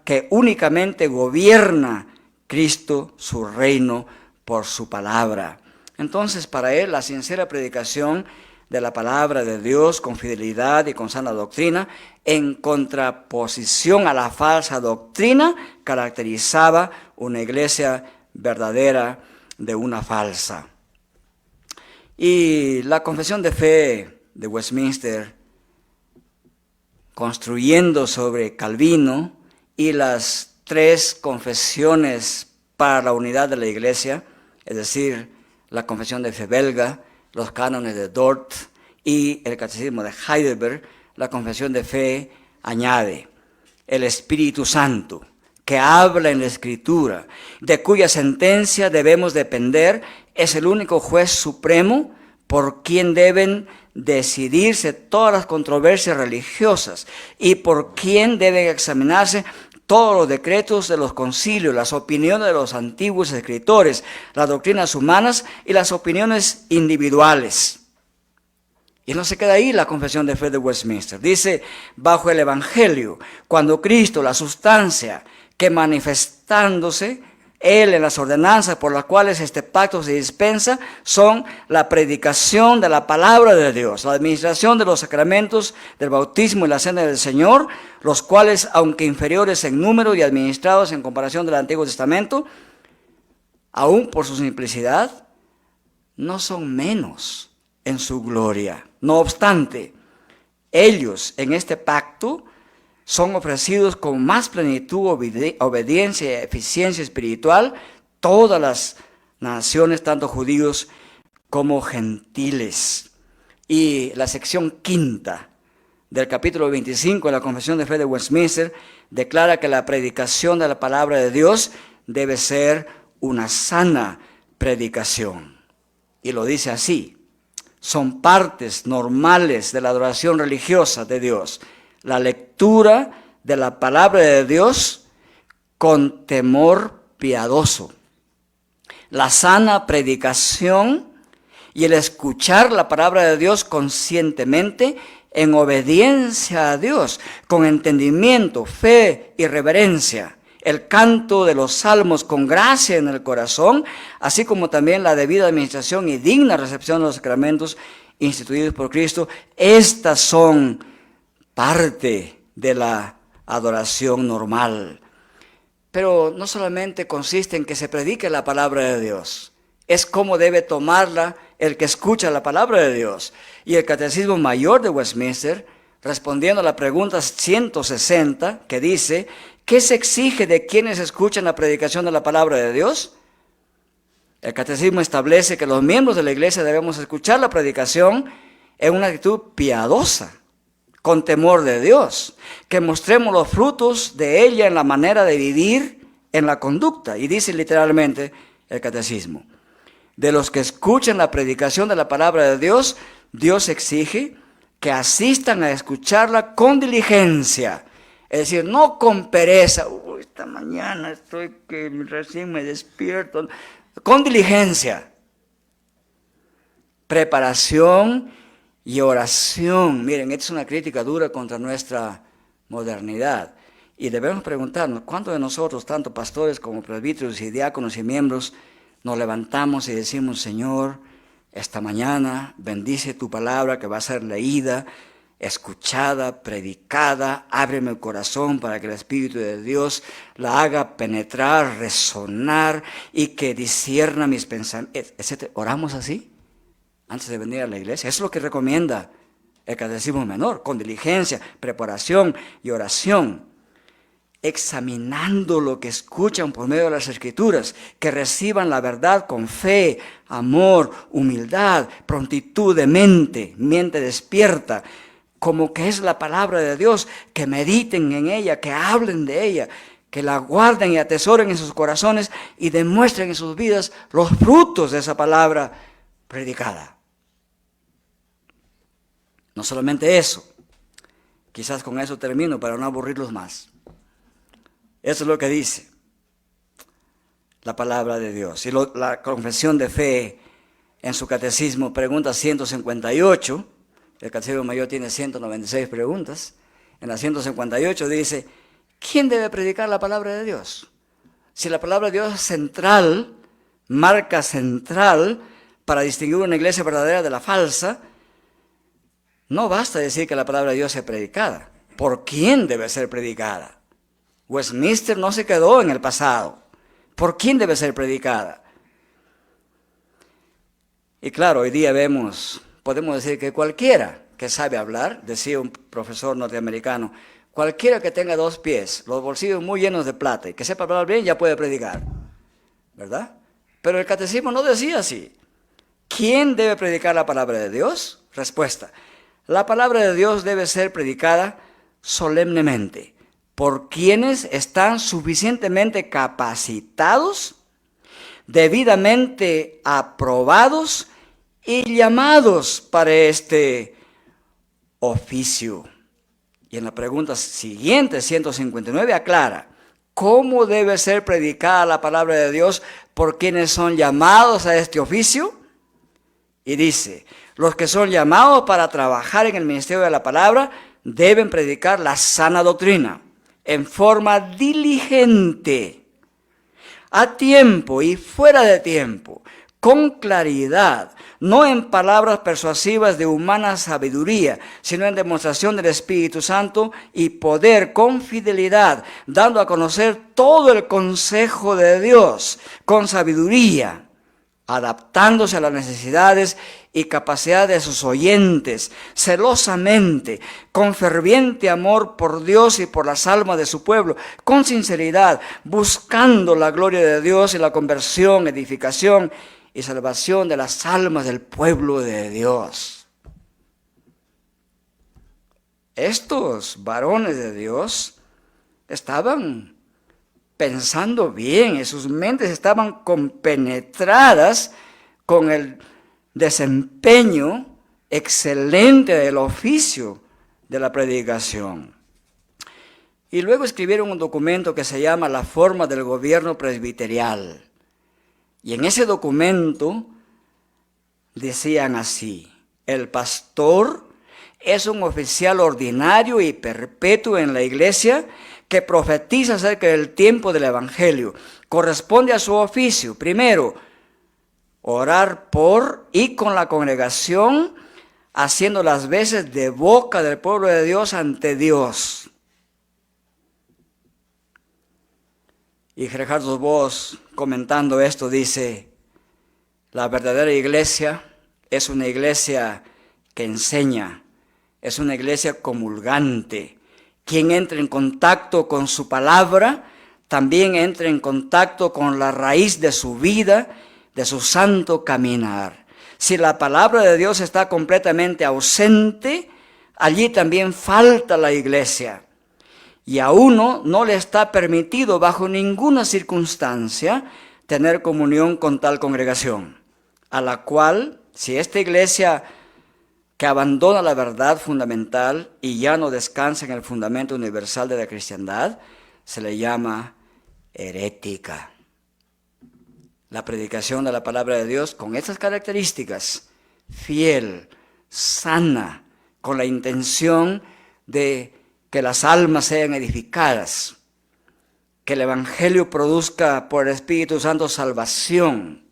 que únicamente gobierna Cristo su reino por su palabra? Entonces, para él, la sincera predicación de la palabra de Dios con fidelidad y con sana doctrina, en contraposición a la falsa doctrina, caracterizaba una iglesia verdadera de una falsa. Y la confesión de fe de Westminster, construyendo sobre Calvino y las 3 confesiones para la unidad de la iglesia, es decir, la confesión de fe belga, los cánones de Dort y el catecismo de Heidelberg, la confesión de fe añade el Espíritu Santo, que habla en la Escritura, de cuya sentencia debemos depender, es el único juez supremo por quien deben decidirse todas las controversias religiosas y por quien deben examinarse todos los decretos de los concilios, las opiniones de los antiguos escritores, las doctrinas humanas y las opiniones individuales. Y no se queda ahí la confesión de fe de Westminster. Dice, bajo el Evangelio, cuando Cristo, la sustancia, que manifestándose, Él en las ordenanzas por las cuales este pacto se dispensa, son la predicación de la palabra de Dios, la administración de los sacramentos del bautismo y la cena del Señor, los cuales, aunque inferiores en número y administrados en comparación del Antiguo Testamento, aún por su simplicidad, no son menos en su gloria. No obstante, ellos en este pacto son ofrecidos con más plenitud, obediencia y eficiencia espiritual todas las naciones, tanto judíos como gentiles. Y la sección 5 del capítulo 25 de la Confesión de Fe de Westminster declara que la predicación de la palabra de Dios debe ser una sana predicación. Y lo dice así: son partes normales de la adoración religiosa de Dios. La lectura de la palabra de Dios con temor piadoso, la sana predicación y el escuchar la palabra de Dios conscientemente en obediencia a Dios, con entendimiento, fe y reverencia, el canto de los salmos con gracia en el corazón, así como también la debida administración y digna recepción de los sacramentos instituidos por Cristo. Estas son parte de la adoración normal. Pero no solamente consiste en que se predique la palabra de Dios, es cómo debe tomarla el que escucha la palabra de Dios. Y el Catecismo Mayor de Westminster, respondiendo a la pregunta 160, que dice, ¿qué se exige de quienes escuchan la predicación de la palabra de Dios? El Catecismo establece que los miembros de la iglesia debemos escuchar la predicación en una actitud piadosa, con temor de Dios, que mostremos los frutos de ella en la manera de vivir, en la conducta. Y dice literalmente el Catecismo, de los que escuchan la predicación de la palabra de Dios, Dios exige que asistan a escucharla con diligencia, es decir, no con pereza. Esta mañana estoy que recién me despierto. Con diligencia, preparación y oración. Miren, esta es una crítica dura contra nuestra modernidad. Y debemos preguntarnos, ¿cuántos de nosotros, tanto pastores como presbíteros y diáconos y miembros, nos levantamos y decimos, Señor, esta mañana bendice tu palabra que va a ser leída, escuchada, predicada, ábreme el corazón para que el Espíritu de Dios la haga penetrar, resonar y que discierna mis pensamientos, etc. ¿Oramos así antes de venir a la iglesia? Eso es lo que recomienda el Catecismo Menor, con diligencia, preparación y oración, examinando lo que escuchan por medio de las Escrituras, que reciban la verdad con fe, amor, humildad, prontitud de mente despierta, como que es la palabra de Dios, que mediten en ella, que hablen de ella, que la guarden y atesoren en sus corazones y demuestren en sus vidas los frutos de esa palabra predicada. No solamente eso, quizás con eso termino para no aburrirlos más. Eso es lo que dice la palabra de Dios. Y la confesión de fe en su catecismo, pregunta 158, el Catecismo Mayor tiene 196 preguntas. En la 158 dice, ¿quién debe predicar la palabra de Dios? Si la palabra de Dios es central, marca central para distinguir una iglesia verdadera de la falsa, no basta decir que la palabra de Dios sea predicada. ¿Por quién debe ser predicada? Westminster no se quedó en el pasado. ¿Por quién debe ser predicada? Y claro, hoy día podemos decir que cualquiera que sabe hablar, decía un profesor norteamericano, Cualquiera que tenga 2 pies, los bolsillos muy llenos de plata y que sepa hablar bien, ya puede predicar, ¿verdad? Pero el catecismo no decía así. ¿Quién debe predicar la palabra de Dios? Respuesta: la palabra de Dios debe ser predicada solemnemente por quienes están suficientemente capacitados, debidamente aprobados y llamados para este oficio. Y en la pregunta siguiente, 159, aclara cómo debe ser predicada la palabra de Dios por quienes son llamados a este oficio. Y dice: los que son llamados para trabajar en el ministerio de la palabra deben predicar la sana doctrina en forma diligente, a tiempo y fuera de tiempo, con claridad, no en palabras persuasivas de humana sabiduría, sino en demostración del Espíritu Santo y poder, con fidelidad, dando a conocer todo el consejo de Dios, con sabiduría, adaptándose a las necesidades y capacidad de sus oyentes, celosamente, con ferviente amor por Dios y por las almas de su pueblo, con sinceridad, buscando la gloria de Dios y la conversión, edificación y salvación de las almas del pueblo de Dios. Estos varones de Dios estaban pensando bien, y sus mentes estaban compenetradas con el desempeño excelente del oficio de la predicación. Y luego escribieron un documento que se llama La Forma del Gobierno Presbiterial. Y en ese documento decían así: el pastor es un oficial ordinario y perpetuo en la iglesia que profetiza acerca del tiempo del evangelio. Corresponde a su oficio, primero, orar por y con la congregación, haciendo las veces de boca del pueblo de Dios ante Dios. Y Gerhard Voss, comentando esto, dice: la verdadera iglesia es una iglesia que enseña, es una iglesia comulgante. Quien entra en contacto con su palabra, también entra en contacto con la raíz de su vida, de su santo caminar. Si la palabra de Dios está completamente ausente, allí también falta la iglesia. Y a uno no le está permitido bajo ninguna circunstancia tener comunión con tal congregación, a la cual, si esta iglesia que abandona la verdad fundamental y ya no descansa en el fundamento universal de la cristiandad, se le llama herética. La predicación de la palabra de Dios con estas características: fiel, sana, con la intención de que las almas sean edificadas, que el evangelio produzca por el Espíritu Santo salvación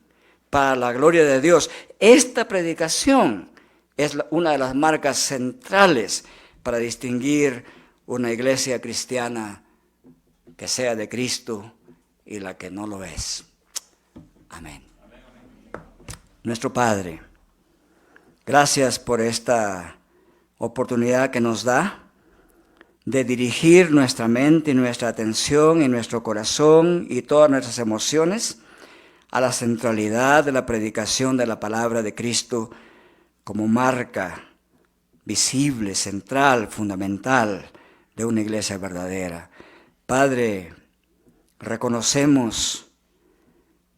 para la gloria de Dios. Esta predicación es una de las marcas centrales para distinguir una iglesia cristiana que sea de Cristo y la que no lo es. Amén. Nuestro Padre, gracias por esta oportunidad que nos da de dirigir nuestra mente y nuestra atención y nuestro corazón y todas nuestras emociones a la centralidad de la predicación de la palabra de Cristo como marca visible, central, fundamental de una iglesia verdadera. Padre, reconocemos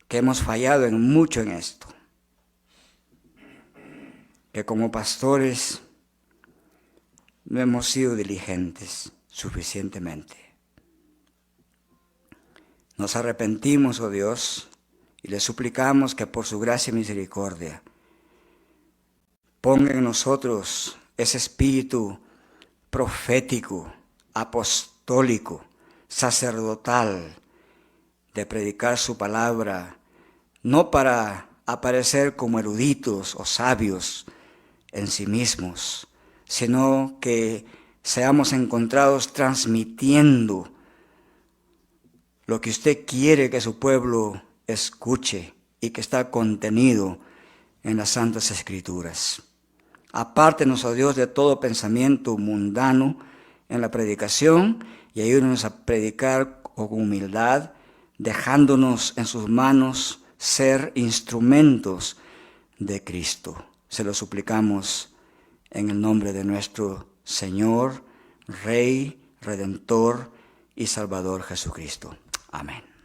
que hemos fallado en mucho en esto, que como pastores no hemos sido diligentes suficientemente. Nos arrepentimos, oh Dios, y le suplicamos que por su gracia y misericordia ponga en nosotros ese espíritu profético, apostólico, sacerdotal, de predicar su palabra, no para aparecer como eruditos o sabios en sí mismos, sino que seamos encontrados transmitiendo lo que usted quiere que su pueblo escuche y que está contenido en las Santas Escrituras. Apártenos, oh Dios, de todo pensamiento mundano en la predicación y ayúdenos a predicar con humildad, dejándonos en sus manos ser instrumentos de Cristo. Se lo suplicamos en el nombre de nuestro Señor, Rey, Redentor y Salvador Jesucristo. Amén.